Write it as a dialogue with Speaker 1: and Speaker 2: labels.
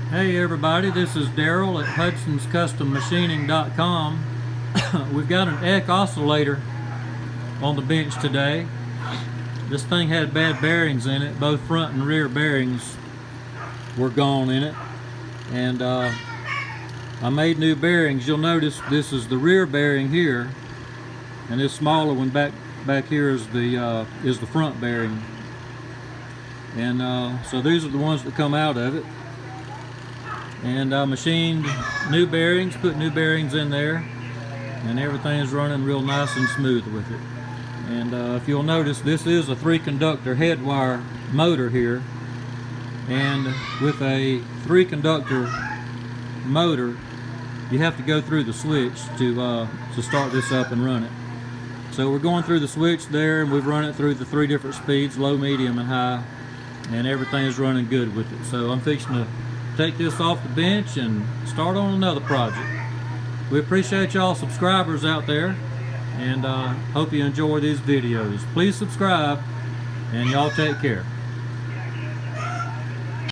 Speaker 1: Hey everybody, this is Daryl at Hudson'sCustomMachining.com. We've got an EC oscillator on the bench today. This thing had bad bearings in it. Both front and rear bearings were gone in it. And I made new bearings. You'll notice this is the rear bearing here, and this smaller one back here is the front bearing. And so these are the ones that come out of it. And I machined new bearings, put new bearings in there, and everything is running real nice and smooth with it. And if you'll notice, this is a 3-conductor head wire motor here, and with a 3-conductor motor you have to go through the switch to start this up and run it. So we're going through the switch there, and we've run it through the 3 different speeds, low, medium, and high, and everything is running good with it. So I'm fixing to take this off the bench and start on another project. We appreciate y'all subscribers out there, and hope you enjoy these videos. Please subscribe, and y'all take care.